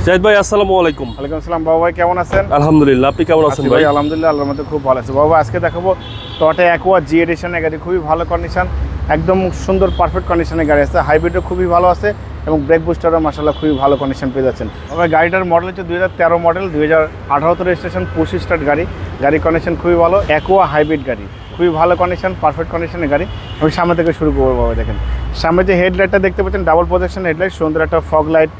জাহিদ ভাই আসসালামু আলাইকুম। ওয়ালাইকুম আসসালাম। বাবা ভাই কেমন আছেন? আলহামদুলিল্লাহ, আপনি কেমন আছেন ভাই? আলহামদুলিল্লাহ, আল্লাহর মধ্যে খুব ভালো আছি। বাবা আজকে দেখাবো টয়োটা অ্যাকোয়া জি এডিশনের গাড়ি, খুবই ভালো কন্ডিশন, একদম সুন্দর পারফেক্ট কন্ডিশনের গাড়ি আছে। হাইব্রিডও খুবই ভালো আছে এবং ব্রেক বুস্টারও মাশাআল্লাহ খুবই ভালো কন্ডিশন পেয়ে যাচ্ছেন। বাবা গাড়িটার মডেল হচ্ছে 2013 মডেল, 2018 রেজিস্ট্রেশন, পুশ স্টার্ট গাড়ি। গাড়ির কন্ডিশন খুবই ভালো, অ্যাকোয়া হাইব্রিড গাড়ি, খুবই ভালো কন্ডিশন, পারফেক্ট কন্ডিশনের গাড়ি। আমি সামনে থেকে শুরু করবো। বাবা দেখেন সামনে যে হেডলাইটটা দেখতে পাচ্ছেন, ডাবল প্রজেকশন হেডলাইট, সুন্দর একটা ফগ লাইট,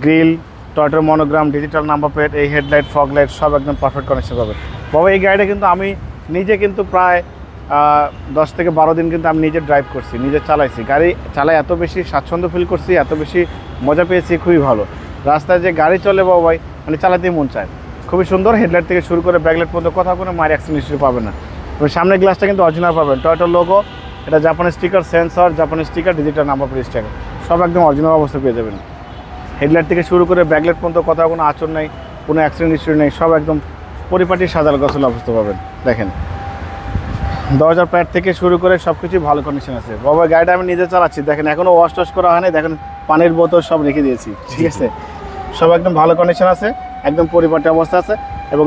গ্রিল, টয়োটার মনোগ্রাম, ডিজিটাল নাম্বার প্লেট, এই হেডলাইট, ফগ লাইট সব একদম পারফেক্ট কন্ডিশন পাবে। বাবা এই গাড়িটা কিন্তু আমি নিজে কিন্তু প্রায় 10 থেকে 12 দিন কিন্তু আমি নিজে ড্রাইভ করছি, নিজে চালাইছি। গাড়ি চালায় এত বেশি স্বাচ্ছন্দ্য ফিল করছি, এত বেশি মজা পেয়েছি, খুবই ভালো। রাস্তায় যে গাড়ি চলে বাবা ভাই মানে চালাতেই মন চায়। খুবই সুন্দর, হেডলাইট থেকে শুরু করে ব্যাকলাইট পর্যন্ত কোথাও কোনো মায়ের অ্যাক্সিডেন্ট হিস্ট্রি পাবেন না। এবং সামনের গ্লাসটা কিন্তু অরিজিনাল পাবেন, টয়োটার লোগো, এটা জাপানি স্টিকার, সেন্সর, জাপানি sticker, digital number plate sticker, সব একদম অরিজিনাল অবস্থা পেয়ে যাবেন। হেডলাইট থেকে শুরু করে ব্যাকলাইট পর্যন্ত কোথাও কোনো আচরণ নেই, কোনো অ্যাক্সিডেন্ট হিস্ট্রি নেই, সব একদম পরিপাটি সাজাল গোছালো অবস্থা পাবেন। দেখেন দরজার প্যাড থেকে শুরু করে সব কিছুই ভালো কন্ডিশন আছে। বাবা গাড়িটা আমি নিজে চালাচ্ছি, দেখেন এখনও ওয়াশ টশ করা হয়নি, দেখেন পানির বোতল সব রেখে দিয়েছি, ঠিক আছে, সব একদম ভালো কন্ডিশন আছে, একদম পরিপাটি অবস্থা আছে। এবং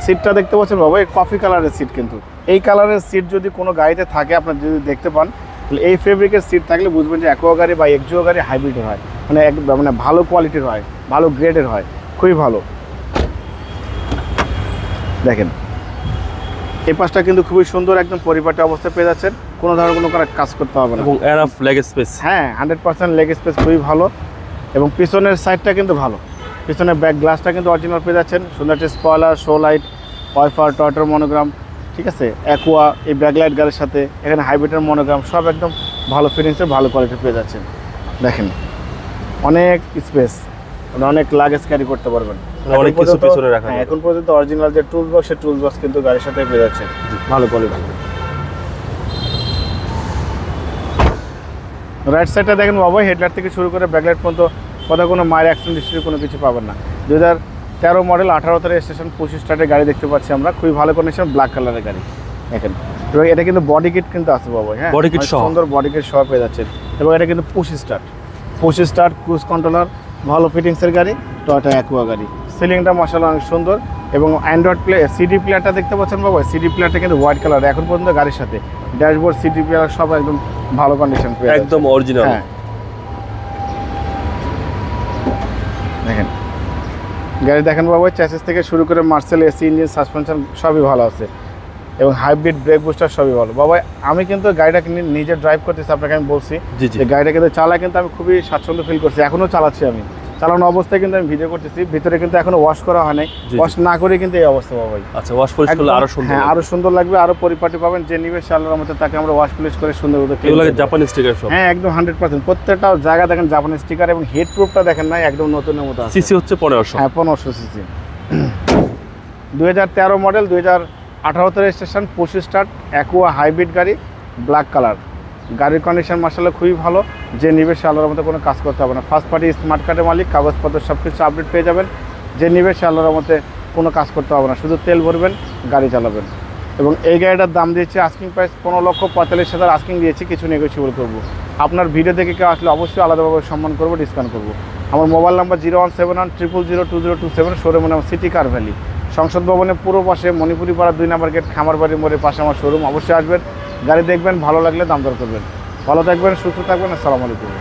সিটটা দেখতে পাচ্ছেন বাবা, এই কফি কালারের সিট, কিন্তু এই কালারের সিট যদি কোনো গাড়িতে থাকে আপনার যদি দেখতে পান, তাহলে এই ফেব্রিকের সিট থাকলে বুঝবেন যে অ্যাকোয়া গাড়ি বা এক্সিও গাড়ি হাইব্রিডের হয়, মানে একদম মানে ভালো কোয়ালিটির হয়, ভালো গ্রেডের হয়, খুবই ভালো। দেখেন এই পাশটা কিন্তু খুবই সুন্দর, একদম পরিপাটি অবস্থায় পেয়ে যাচ্ছেন, কোনো ধরনের কোনো কাজ করতে হবে না। এবং এনাফ লেগ স্পেস, হ্যাঁ 100% লেগ স্পেস, খুবই ভালো। এবং পিছনের সাইডটা কিন্তু ভালো, পিছনের ব্যাক গ্লাসটা কিন্তু অরিজিনাল পেয়ে যাচ্ছেন, সুন্দর একটা স্পয়লার, শো লাইট, ওয়াইফার, টয়োটার মনোগ্রাম, ঠিক আছে, অ্যাকোয়া এই ব্যাকলাইট গাড়ির সাথে এখানে হাইব্রিডের মনোগ্রাম, সব একদম ভালো ফিটিংসের, ভালো কোয়ালিটি পেয়ে যাচ্ছেন। দেখেন অনেক স্পেস, অনেক লাগেজ ক্যারি করতে পারবেন, অনেক কিছু পিছনে রাখা। হ্যাঁ এখন পর্যন্ত অরিজিনাল যে টুলস বক্স, সেই টুলস বক্স কিন্তু গাড়ির সাথে পেয়ে যাচ্ছে, ভালো কোয়ালিটি। রাইট সাইডটা দেখেন বাবা, হেডলাইট থেকে শুরু করে ব্যাকলাইট পর্যন্ত কোথাও কোনো মায়ের অ্যাক্সিডেন্ট হিস্ট্রি কোনো কিছু পাবেন না। 2013 মডেল, 18 রেজিস্ট্রেশন, 25 স্টার্টের গাড়ি দেখতে পাচ্ছি আমরা, খুবই ভালো কন্ডিশন, ব্ল্যাক কালারের গাড়ি। দেখেন এবং এটা কিন্তু বডি কিট কিন্তু আছে বাবা, হ্যাঁ বডি কিট সহ, সুন্দর বডি কিট সহ পেয়ে যাচ্ছেন। এবং এটা কিন্তু পুশ স্টার্ট, ক্রুজ কন্ট্রোলার, ভালো ফিটিংসের গাড়ি, টয়োটা অ্যাকোয়া গাড়ি। সিলিংটা মাশাআল্লাহ অনেক সুন্দর। এবং অ্যান্ড্রয়েড সিডি প্লেয়ারটা দেখতে পাচ্ছেন বাবা, সিডি প্লেয়ারটা কিন্তু হোয়াইট কালার এখন পর্যন্ত গাড়ির সাথে, ড্যাশবোর্ড, সিডি প্লেয়ার সব একদম ভালো কন্ডিশন, একদম অরিজিনাল। হ্যাঁ দেখেন গাড়ি দেখেন বাবা, চ্যাসিস থেকে শুরু করে মার্সেল, এসি, ইঞ্জিন, সাসপেনশন সবই ভালো আছে এবং হাইব্রিড, ব্রেক বুস্টার সবই ভালো। বাবা আমি কিন্তু গাড়িটাকে নিজে ড্রাইভ করতেছি, আপনাকে আমি বলছি যে গাড়িটা কিন্তু চালায় কিন্তু আমি খুবই স্বাচ্ছন্দ্য ফিল করছি, এখনও চালাচ্ছি, আমি চালানো অবস্থায় কিন্তু আমি ভিডিও করতেছি, ভিতরে কিন্তু এখনো ওয়াশ করা হয় নাই, ওয়াশ না করে কিন্তু এই অবস্থা বাবা। আচ্ছা, ওয়াশ পলিশ করলে আরো সুন্দর, হ্যাঁ আরো সুন্দর লাগবে, আরো পরিপাটি পাবেন। যে নিবে সে আল্লাহর মধ্যে তাকে আমরা ওয়াশ পলিশ করে সুন্দর করে, এগুলো জাপানি স্টিকার সব, হ্যাঁ একদম 100%, প্রত্যেকটা জায়গা দেখেন জাপানি স্টিকার। এবং হেড প্রুফটা দেখেন না, একদম নতুনের মতো আছে। সিসি হচ্ছে 1500, হ্যাঁ 1500 CC. 2013 model, 2018 registration, push start, aqua hybrid গাড়ি, ব্ল্যাক কালার। গাড়ির কন্ডিশন মাশাআল্লাহ খুবই ভালো, যে নিবে সে আল্লাহর মতো কোনো কাজ করতে হবে না। ফার্স্ট পার্টি স্মার্ট কার্ডের মালিক, কাগজপত্র সব কিছু আপডেট পেয়ে যাবেন। যে নিবে সে আল্লাহর মতো কোনো কাজ করতে হবে না, শুধু তেল ভরবেন, গাড়ি চালাবেন। এবং এই গাড়িটার দাম দিয়েছি আস্কিং প্রাইস 15,45,000 আস্কিং দিয়েছি, কিছু নেগোসিয়েবল করবো। আপনার ভিডিও দেখে কেউ আসলে অবশ্যই আলাদাভাবে সম্মান করবো, ডিসকাউন্ট করবো। আমার মোবাইল নাম্বার 01710002027, শোরুমের নাম সিটি কার ভ্যালি, সংসদ ভবনের পূর্ব পাশে, মণিপুরি পাড়া 2 নম্বর গেট, খামারবাড়ির মোড়ের পাশে আমার শোরুম। অবশ্যই আসবেন, গাড়ি দেখবেন, ভালো লাগলে দাম দর করবেন। ভালো থাকবেন, সুস্থ থাকবেন, আসসালামু আলাইকুম।